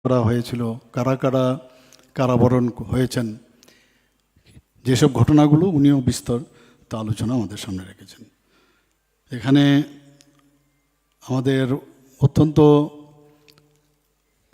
করা হয়েছিল, কারা কারা কারাবরণ হয়েছেন, যেসব ঘটনাগুলো উনিও বিস্তর আলোচনা আমাদের সামনে রেখেছেন। এখানে আমাদের অত্যন্ত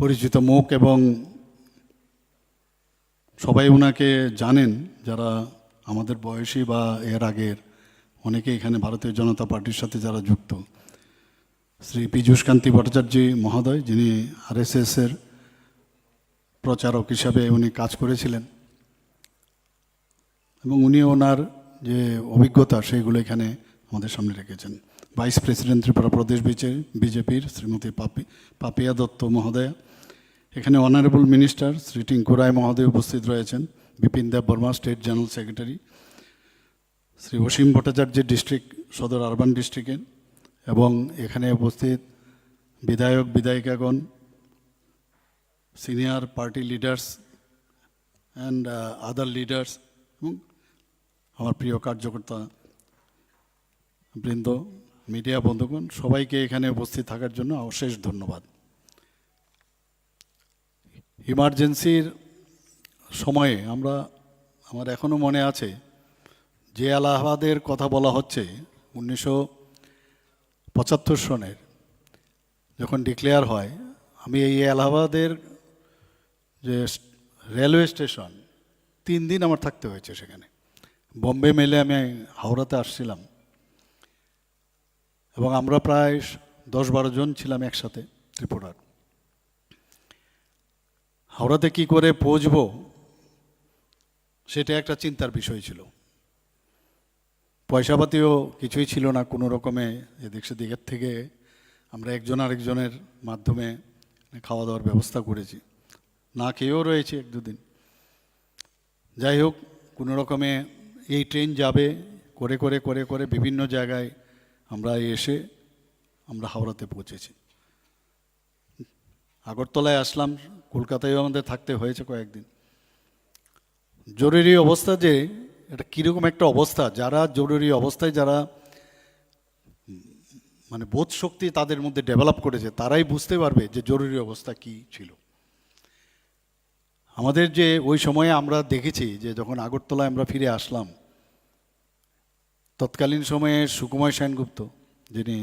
পরিচিত মুখ এবং সবাই ওনাকে জানেন, যারা আমাদের বয়সী বা এর আগের অনেকে এখানে ভারতীয় জনতা পার্টির সাথে যারা যুক্ত, শ্রী পীযূষকান্তি ভট্টাচার্য মহোদয়, যিনি আরএসএসের প্রচারক হিসাবে উনি কাজ করেছিলেন এবং উনি ওনার যে অভিজ্ঞতা সেইগুলো এখানে আমাদের সামনে রেখেছেন। ভাইস প্রেসিডেন্ট ত্রিপুরা প্রদেশ বিজেপির শ্রীমতী পাপিয়া দত্ত মহোদয়া, এখানে অনারেবল মিনিস্টার শ্রী টিঙ্কু রায় মহোদয় উপস্থিত রয়েছেন, Bipin Deb Barma state general secretary, Shri Asim Bhattacharya district Sadar urban ডিস্ট্রিক্টের, এবং এখানে উপস্থিত বিধায়ক বিধায়িকাগণ, senior party leaders and other leaders, এবং আমার প্রিয় কার্যকর্তা বৃন্দ, মিডিয়া বন্ধুগণ, সবাইকে এখানে উপস্থিত থাকার জন্য অশেষ ধন্যবাদ। ইমার্জেন্সির সময়ে আমার এখনও মনে আছে যে এলাহাবাদের কথা বলা হচ্ছে 1975 সনের যখন ডিক্লেয়ার হয়, আমি এই এলাহাবাদের যে রেলওয়ে স্টেশন 3 দিন আমার থাকতে হয়েছে সেখানে। বম্বে মেলে আমি হাওড়াতে আসছিলাম এবং আমরা প্রায় 10-12 জন ছিলাম একসাথে ত্রিপুরার। হাওড়াতে কি করে পৌঁছবো সেটা একটা চিন্তার বিষয় ছিল। পয়সাপাতিও কিছুই ছিল না, কোনো রকমে এদিক সেদিকের থেকে আমরা একজন আরেকজনের মাধ্যমে খাওয়া দাওয়ার ব্যবস্থা করেছি, না খেয়েও রয়েছি 1-2 দিন। যাই হোক, কোনো রকমে এই ট্রেন যাবে করে করে করে করে বিভিন্ন জায়গায় আমরা এসে আমরা হাওড়াতে পৌঁছেছি। আগরতলায় আসলাম, কলকাতায়ও আমাদের থাকতে হয়েছে কয়েকদিন। জরুরি অবস্থা যে এটা কীরকম একটা অবস্থা, যারা জরুরি অবস্থায় যারা মানে বোধ শক্তি তাদের মধ্যে ডেভেলপ করেছে তারাই বুঝতে পারবে যে জরুরি অবস্থা কি ছিল। আমাদের যে ওই সময়ে আমরা দেখেছি যে যখন আগরতলায় আমরা ফিরে আসলাম, তৎকালীন সময়ে সুকুমার সেনগুপ্ত, যিনি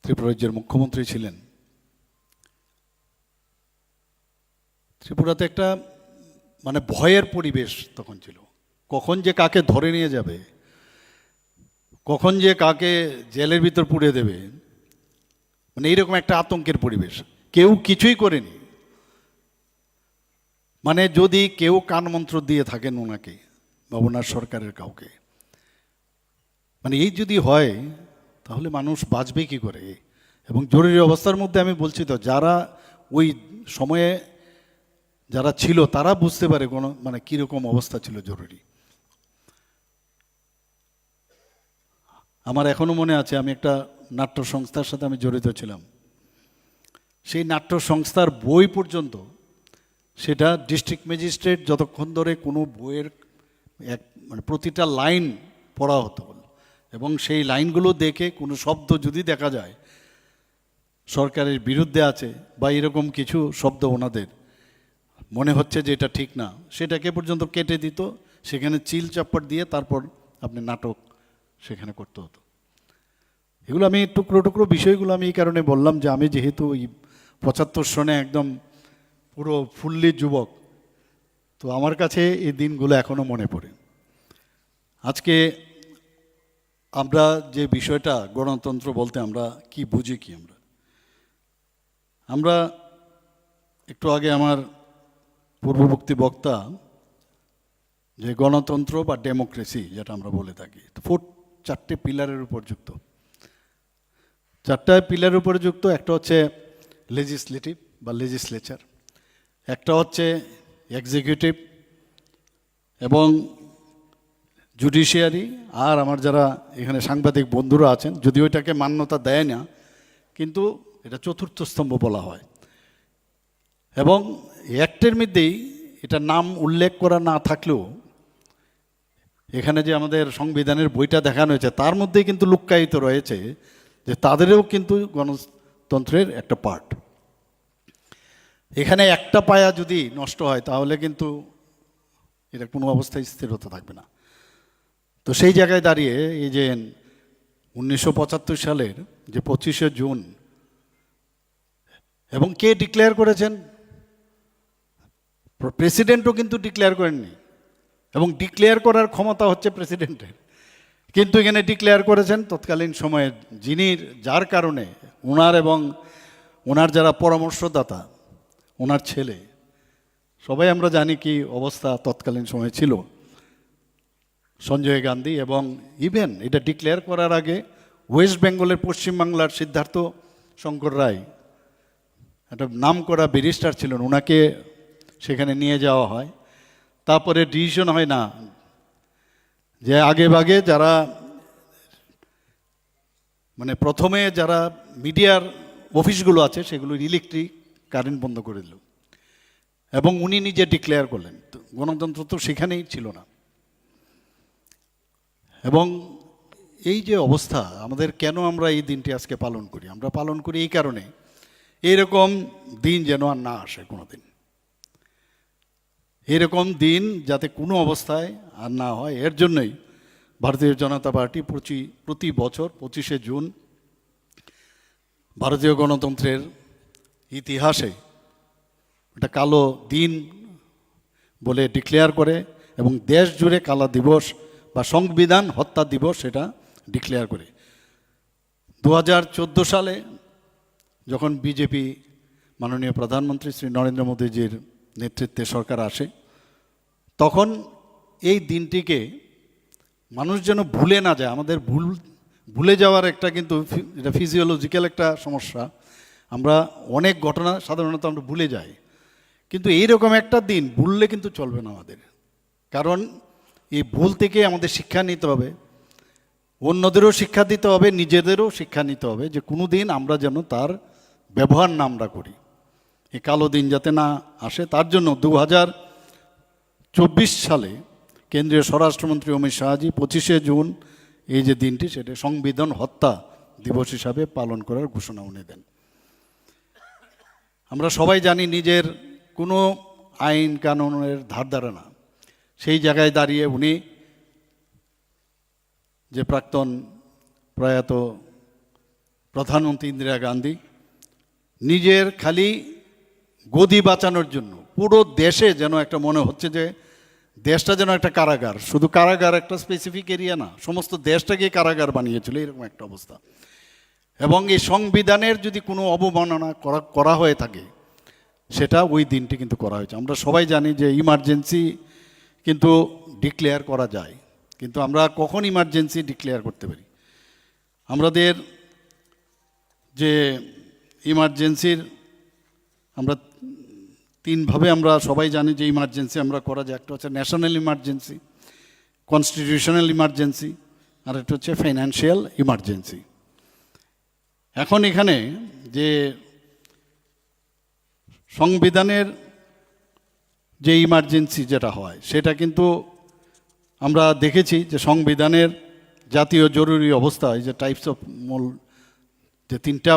ত্রিপুরা রাজ্যের মুখ্যমন্ত্রী ছিলেন, ত্রিপুরাতে একটা মানে ভয়ের পরিবেশ তখন ছিল। কখন যে কাকে ধরে নিয়ে যাবে, কখন যে কাকে জেলের ভিতর পুড়ে দেবে, মানে এইরকম একটা আতঙ্কের পরিবেশ। কেউ কিছুই করেনি, মানে যদি কেউ কানমন্ত্র দিয়ে থাকেন ওনাকে বা ওনার সরকারের কাউকে, মানে এই যদি হয় তাহলে মানুষ বাঁচবে কি করে। এবং জরুরি অবস্থার মধ্যে আমি বলছি তো, যারা ওই সময়ে যারা ছিল তারা বুঝতে পারে কোনো মানে কীরকম অবস্থা ছিল জরুরি। আমার এখনও মনে আছে, আমি একটা নাট্য সংস্থার সাথে আমি জড়িত ছিলাম। সেই নাট্য সংস্থার বই পর্যন্ত, সেটা ডিস্ট্রিক্ট ম্যাজিস্ট্রেট যতক্ষণ ধরে কোনো বইয়ের মানে প্রতিটা লাইন পড়া হতো, এবং সেই লাইনগুলো দেখে কোনো শব্দ যদি দেখা যায় সরকারের বিরুদ্ধে আছে বা এরকম কিছু শব্দ ওনাদের মনে হচ্ছে যে এটা ঠিক না, সেটাকে পর্যন্ত কেটে দিত, সেখানে চিল চাপ্পট দিয়ে তারপর আপনি নাটক সেখানে করতে হতো। এগুলো আমি টুকরো টুকরো বিষয়গুলো আমি এই কারণে বললাম যে আমি যেহেতু ওই 75 সনে একদম পুরো ফুললি যুবক, তো আমার কাছে এই দিনগুলো এখনও মনে পড়ে। আজকে আমরা যে বিষয়টা গণতন্ত্র বলতে আমরা কি বুঝি, কি আমরা একটু আগে আমার পূর্ববর্তী বক্তা যে গণতন্ত্র বা ডেমোক্রেসি যেটা আমরা বলে থাকি, 4টে পিলারের উপর যুক্ত। 4টা পিলারের উপরে যুক্ত। একটা হচ্ছে লেজিসলেটিভ বা লেজিসলেচার, একটা হচ্ছে এক্সিকিউটিভ এবং জুডিশিয়ারি, আর আমার যারা এখানে সাংবাদিক বন্ধুরা আছেন, যদিও এটাকে মান্যতা দেয় না কিন্তু এটা 4র্থ স্তম্ভ বলা হয়। এবং অ্যাক্টের মধ্যেই এটা নাম উল্লেখ করা না থাকলেও এখানে যে আমাদের সংবিধানের বইটা দেখানো হয়েছে তার মধ্যেই কিন্তু লুক্কায়িত রয়েছে যে তাদেরও কিন্তু গণতন্ত্রের একটা পার্ট। এখানে একটা পায়া যদি নষ্ট হয় তাহলে কিন্তু এটা কোনো অবস্থায় স্থিরতা থাকবে না। তো সেই জায়গায় দাঁড়িয়ে এই যে 1975 সালের যে 25শে জুন, এবং কে ডিক্লেয়ার করেছেন? প্রেসিডেন্টও কিন্তু ডিক্লেয়ার করেননি, এবং ডিক্লেয়ার করার ক্ষমতা হচ্ছে প্রেসিডেন্টের, কিন্তু এখানে ডিক্লেয়ার করেছেন তৎকালীন সময়ে যার কারণে ওনার এবং ওনার যারা পরামর্শদাতা, ওনার ছেলে, সবাই আমরা জানি কি অবস্থা তৎকালীন সময়ে ছিল, সঞ্জয় গান্ধী। এবং ইভেন এটা ডিক্লেয়ার করার আগে ওয়েস্ট বেঙ্গলের পশ্চিমবাংলার সিদ্ধার্থ শঙ্কর রায়, একটা নাম করা ব্যারিস্টার ছিলেন, ওনাকে সেখানে নিয়ে যাওয়া হয়। তারপরে ডিসিশন হয় না যে আগে ভাগে যারা মানে প্রথমে যারা মিডিয়ার অফিসগুলো আছে সেগুলো ইলেকট্রিক কারেন্ট বন্ধ করে দিল, এবং উনি নিজে ডিক্লেয়ার করলেন। গণতন্ত্র তো সেখানেই ছিল না। এবং এই যে অবস্থা, আমাদের কেন আমরা এই দিনটি আজকে পালন করি? আমরা পালন করি এই কারণে, এইরকম দিন যেন আর না আসে কোনো দিন, এরকম দিন যাতে কোনো অবস্থায় আর না হয়। এর জন্যই ভারতীয় জনতা পার্টি প্রতি বছর 25শে জুন ভারতীয় গণতন্ত্রের ইতিহাসে একটা কালো দিন বলে ডিক্লেয়ার করে, এবং দেশ জুড়ে কালা দিবস বা সংবিধান হত্যা দিবস সেটা ডিক্লেয়ার করে। 2014 সালে যখন বিজেপি মাননীয় প্রধানমন্ত্রী শ্রী নরেন্দ্র মোদীজির নেতৃত্বে সরকার আসে, তখন এই দিনটিকে মানুষ যেন ভুলে না যায়। আমাদের ভুলে যাওয়ার একটা কিন্তু এটা ফিজিওলজিক্যাল একটা সমস্যা। আমরা অনেক ঘটনা সাধারণত আমরা ভুলে যাই, কিন্তু এইরকম একটা দিন ভুললে কিন্তু চলবে না আমাদের। কারণ এই ভুল থেকে আমাদের শিক্ষা নিতে হবে, অন্যদেরও শিক্ষা দিতে হবে, নিজেদেরও শিক্ষা নিতে হবে, যে কোনো দিন আমরা যেন তার ব্যবহার না আমরা করি, এই কালো দিন যাতে না আসে। তার জন্য 2024 সালে কেন্দ্রীয় স্বরাষ্ট্রমন্ত্রী অমিত শাহজি 25শে জুন এই যে দিনটি, সেটা সংবিধান হত্যা দিবস হিসাবে পালন করার ঘোষণা উনি দেন। আমরা সবাই জানি নিজের কোনো আইন কানুনের ধার ধারে না, সেই জায়গায় দাঁড়িয়ে উনি যে প্রাক্তন প্রয়াত প্রধানমন্ত্রী ইন্দিরা গান্ধী নিজের খালি গদি বাঁচানোর জন্য পুরো দেশে যেন একটা মনে হচ্ছে যে দেশটা যেন একটা কারাগার, শুধু কারাগার একটা স্পেসিফিক এরিয়া না, সমস্ত দেশটাকে কারাগার বানিয়েছিল, এরকম একটা অবস্থা। এবং এই সংবিধানের যদি কোনো অবমাননা করা হয়ে থাকে সেটা ওই দিনটি কিন্তু করা হয়েছে। আমরা সবাই জানি যে ইমার্জেন্সি কিন্তু ডিক্লেয়ার করা যায়, কিন্তু আমরা কখন ইমার্জেন্সি ডিক্লেয়ার করতে পারি? আমাদের যে ইমার্জেন্সির আমরা তিনভাবে আমরা সবাই জানি যে ইমার্জেন্সি আমরা করা যায়। একটা হচ্ছে ন্যাশনাল ইমার্জেন্সি, কনস্টিটিউশনাল ইমার্জেন্সি, আর একটা হচ্ছে ফাইন্যান্সিয়াল ইমার্জেন্সি। এখন এখানে যে সংবিধানের যে ইমার্জেন্সি যেটা হয় সেটা কিন্তু আমরা দেখেছি যে সংবিধানের জাতীয় জরুরি অবস্থা, এই যে টাইপস অফ মূল যে তিনটা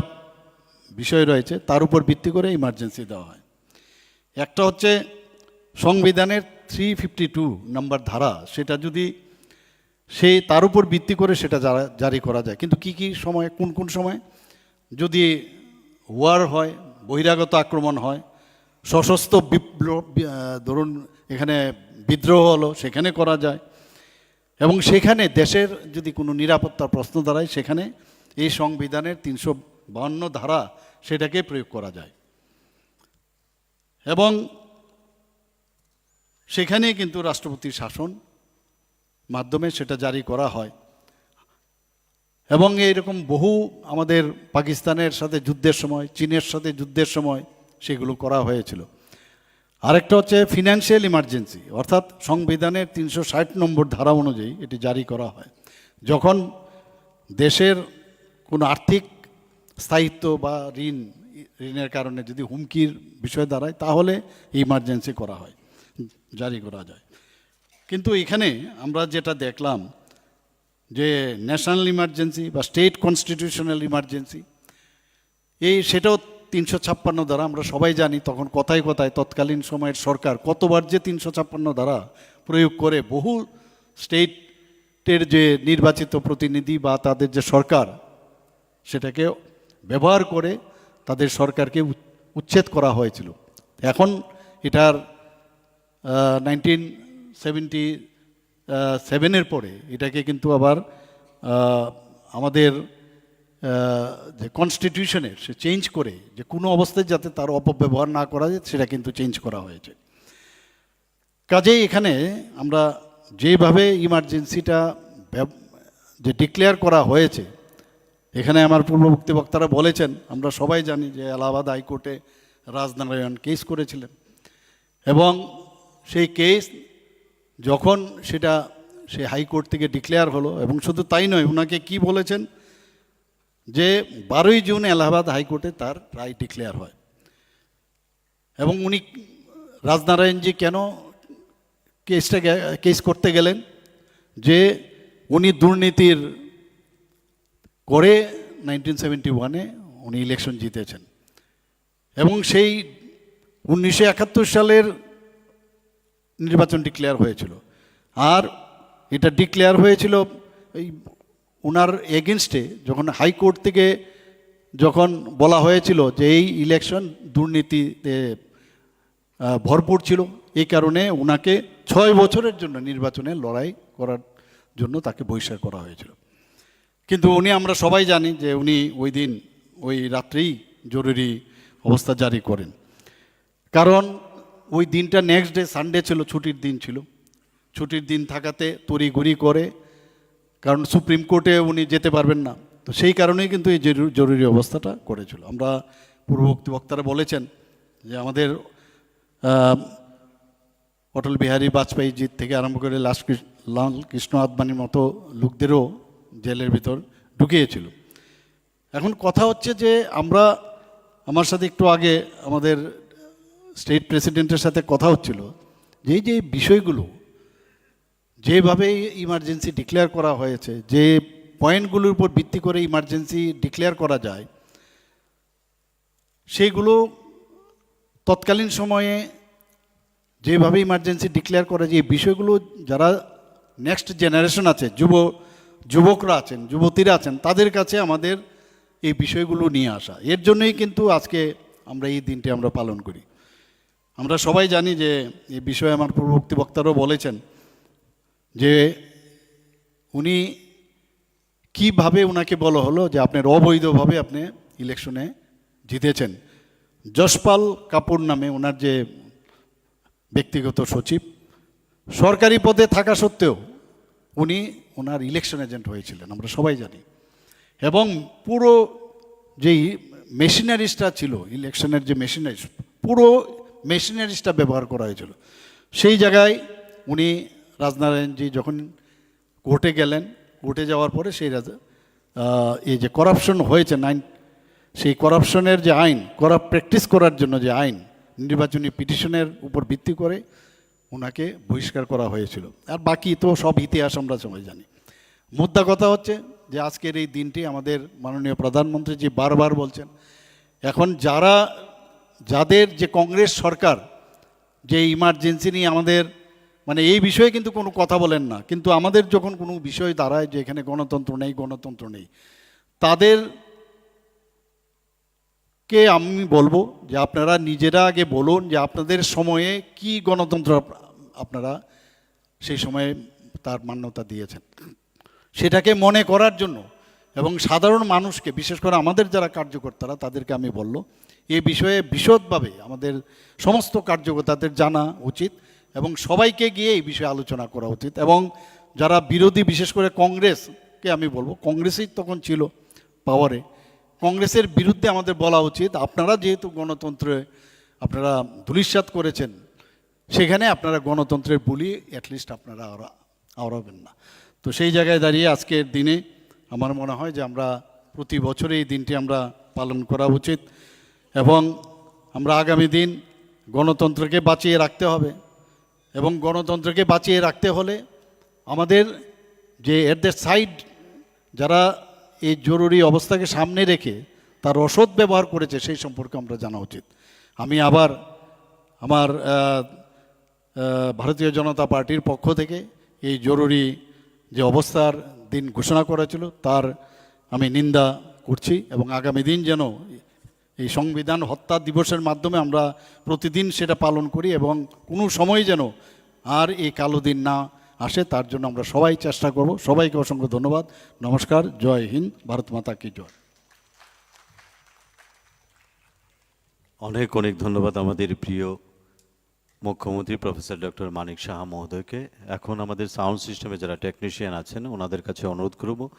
বিষয় রয়েছে তার উপর ভিত্তি করে ইমার্জেন্সি দেওয়া হয়। একটা হচ্ছে সংবিধানের 352 নম্বর ধারা, সেটা যদি তার উপর ভিত্তি করে সেটা জারি করা যায়। কিন্তু কি সময়, কোন সময়? যদি ওয়ার হয়, বহিরাগত আক্রমণ হয়, সশস্ত্র বিপ্লব, ধরুন এখানে বিদ্রোহ হলো, সেখানে করা যায়। এবং সেখানে দেশের যদি কোনো নিরাপত্তার প্রশ্ন দাঁড়ায় সেখানে এই সংবিধানের 352 ধারা সেটাকে প্রয়োগ করা যায়, এবং সেখানে কিন্তু রাষ্ট্রপতির শাসন মাধ্যমে সেটা জারি করা হয়। এবং এইরকম বহু আমাদের পাকিস্তানের সাথে যুদ্ধের সময়, চীনের সাথে যুদ্ধের সময় সেগুলো করা হয়েছিল। আরেকটা হচ্ছে ফিনান্সিয়াল ইমার্জেন্সি, অর্থাৎ সংবিধানের 360 নম্বর ধারা অনুযায়ী এটি জারি করা হয় যখন দেশের কোনো আর্থিক স্থায়িত্ব বা ঋণের কারণে যদি হুমকির বিষয় দাঁড়ায় তাহলে ইমার্জেন্সি করা হয়, জারি করা যায়। কিন্তু এখানে আমরা যেটা দেখলাম যে ন্যাশনাল ইমার্জেন্সি বা স্টেট কনস্টিটিউশনাল ইমার্জেন্সি, সেটাও 356 ধারা, আমরা সবাই জানি তখন কথায় কথায় তৎকালীন সময়ের সরকার কতবার যে 356 ধারা প্রয়োগ করে বহু স্টেটের যে নির্বাচিত প্রতিনিধি বা তাদের যে সরকার সেটাকে ব্যবহার করে তাদের সরকারকে উচ্ছেদ করা হয়েছিল। এখন এটার 1977-এর পরে এটাকে কিন্তু আবার আমাদের যে কনস্টিটিউশনের সে চেঞ্জ করে যে কোনো অবস্থায় যাতে তার অপব্যবহার না করা যায় সেটা কিন্তু চেঞ্জ করা হয়েছে। কাজেই এখানে আমরা যেভাবে ইমার্জেন্সিটা যে ডিক্লেয়ার করা হয়েছে, এখানে আমার পূর্ববর্তী বক্তারা বলেছেন, আমরা সবাই জানি যে এলাহাবাদ হাইকোর্টে রাজনারায়ণ কেস করেছিলেন এবং সেই কেস যখন সেটা সে হাইকোর্ট থেকে ডিক্লেয়ার হলো, এবং শুধু তাই নয়, ওনাকে কি বলেছেন যে 12ই জুন এলাহাবাদ হাইকোর্টে তার রায় ডিক্লেয়ার হয়। এবং উনি রাজনারায়ণজি কেন কেস করতে গেলেন, যে উনি দুর্নীতির করে 1971-এ উনি ইলেকশন জিতেছেন এবং সেই 1971 সালের নির্বাচন ডিক্লেয়ার হয়েছিল। আর এটা ডিক্লেয়ার হয়েছিল এই ওনার এগেনস্টে, যখন হাইকোর্ট থেকে যখন বলা হয়েছিল যে এই ইলেকশন দুর্নীতিতে ভরপুর ছিল, এই কারণে ওনাকে 6 বছরের জন্য নির্বাচনে লড়াই করার জন্য তাকে বহিষ্কার করা হয়েছিল। কিন্তু উনি, আমরা সবাই জানি যে উনি ওই দিন ওই রাত্রেই জরুরি অবস্থা জারি করেন, কারণ ওই দিনটা নেক্সট ডে সানডে ছিল, ছুটির দিন ছিল। ছুটির দিন থাকাতে তড়িঘড়ি করে, কারণ সুপ্রিম কোর্টে উনি যেতে পারবেন না, তো সেই কারণেই কিন্তু এই জরুরি অবস্থাটা করেছিল। আমরা পূর্ববর্তী বক্তারা বলেছেন যে আমাদের অটল বিহারী বাজপেয়ীজির থেকে আরম্ভ করে লাল কৃষ্ণ আদবানির মতো লোকদেরও জেলের ভিতর ঢুকিয়েছিল। এখন কথা হচ্ছে যে আমার সাথে একটু আগে আমাদের স্টেট প্রেসিডেন্টের সাথে কথা হচ্ছিল যে এই যে বিষয়গুলো যেভাবে ইমার্জেন্সি ডিক্লেয়ার করা হয়েছে, যে পয়েন্টগুলোর উপর ভিত্তি করে ইমার্জেন্সি ডিক্লেয়ার করা যায়, সেইগুলো তৎকালীন সময়ে যেভাবে ইমার্জেন্সি ডিক্লেয়ার করা যায়, এই বিষয়গুলো যারা নেক্সট জেনারেশন আছে, যুবকরা আছেন, যুবতীরা আছেন, তাদের কাছে আমাদের এই বিষয়গুলো নিয়ে আসা। এর জন্যই কিন্তু আজকে আমরা এই দিনটি আমরা পালন করি। আমরা সবাই জানি যে এই বিষয়ে আমার পূর্ববর্তী বক্তারাও বলেছেন যে উনি কিভাবে ওনাকে বলা হলো যে আপনার অবৈধভাবে আপনি ইলেকশনে জিতেছেন। যশপাল কাপুর নামে ওনার যে ব্যক্তিগত সচিব, সরকারি পদে থাকা সত্ত্বেও উনি ওনার ইলেকশন এজেন্ট হয়েছিলেন, আমরা সবাই জানি। এবং পুরো যেই মেশিনারিজটা ছিল, ইলেকশনের যে মেশিনারিজ, পুরো মেশিনারিজটা ব্যবহার করা হয়েছিল। সেই জায়গায় উনি রাজনারায়ণজি যখন কোর্টে গেলেন, কোর্টে যাওয়ার পরে সেই এই যে করাপশন হয়েছে সেই করাপশনের যে আইন, করাপ্ট প্র্যাকটিস করার জন্য যে আইন, নির্বাচনী পিটিশনের উপর ভিত্তি করে ওনাকে বহিষ্কার করা হয়েছিল। আর বাকি তো সব ইতিহাস আমরা সবাই জানি। মুদ্রা কথা হচ্ছে যে আজকের এই দিনটি আমাদের মাননীয় প্রধানমন্ত্রী যে বারবার বলছেন, এখন যাদের যে কংগ্রেস সরকার যে ইমার্জেন্সি নিয়ে আমাদের এই বিষয়ে কিন্তু কোনো কথা বলেন না, কিন্তু আমাদের যখন কোনো বিষয় দাঁড়ায় যে এখানে গণতন্ত্র নেই, তাদেরকে আমি বলবো যে আপনারা নিজেরা আগে বলুন যে আপনাদের সময়ে কি গণতন্ত্র আপনারা সেই সময়ে তার মান্যতা দিয়েছেন, সেটাকে মনে করার জন্য। এবং সাধারণ মানুষকে, বিশেষ করে আমাদের যারা কার্যকর্তারা, তাদেরকে আমি বলবো এই বিষয়ে বিশদভাবে আমাদের সমস্ত কার্যকর্তাদের জানা উচিত এবং সবাইকে গিয়ে এই বিষয়ে আলোচনা করা উচিত। এবং যারা বিরোধী, বিশেষ করে কংগ্রেসকে আমি বলবো, কংগ্রেসই তখন ছিল পাওয়ারে, কংগ্রেসের বিরুদ্ধে আমাদের বলা উচিত, আপনারা যেহেতু গণতন্ত্রে আপনারা ধূলিসাৎ করেছেন, সেখানে আপনারা গণতন্ত্রের বুলি অ্যাটলিস্ট আপনারা আওড়াবেন না। তো সেই জায়গায় দাঁড়িয়ে আজকের দিনে আমার মনে হয় যে আমরা প্রতি বছরে এই দিনটি আমরা পালন করা উচিত এবং আমরা আগামী দিন গণতন্ত্রকে বাঁচিয়ে রাখতে হবে। এবং গণতন্ত্রকে বাঁচিয়ে রাখতে হলে আমাদের যে এট দ্য সাইড যারা এই জরুরি অবস্থাকে সামনে রেখে তার অসৎ ব্যবহার করেছে সেই সম্পর্কে আমরা জানা উচিত। আমি আবার আমার ভারতীয় জনতা পার্টির পক্ষ থেকে এই জরুরি যে অবস্থার দিন ঘোষণা করা ছিল তার আমি নিন্দা করছি, এবং আগামী দিন যেন এই সংবিধান হত্যা দিবসের মাধ্যমে আমরা প্রতিদিন সেটা পালন করি এবং কোনো সময় যেন আর এই কালো দিন না আসে, তার জন্য আমরা সবাই চেষ্টা করব। সবাইকে অসংখ্য ধন্যবাদ। নমস্কার। জয় হিন্দ। ভারত মাতা কি জয়। অনেক অনেক ধন্যবাদ আমাদের প্রিয় মুখ্যমন্ত্রী প্রফেসর ডক্টর মানিক সাহা মহোদয়কে। এখন আমাদের সাউন্ড সিস্টেমে যারা টেকনিশিয়ান আছেন ওনাদের কাছে অনুরোধ করব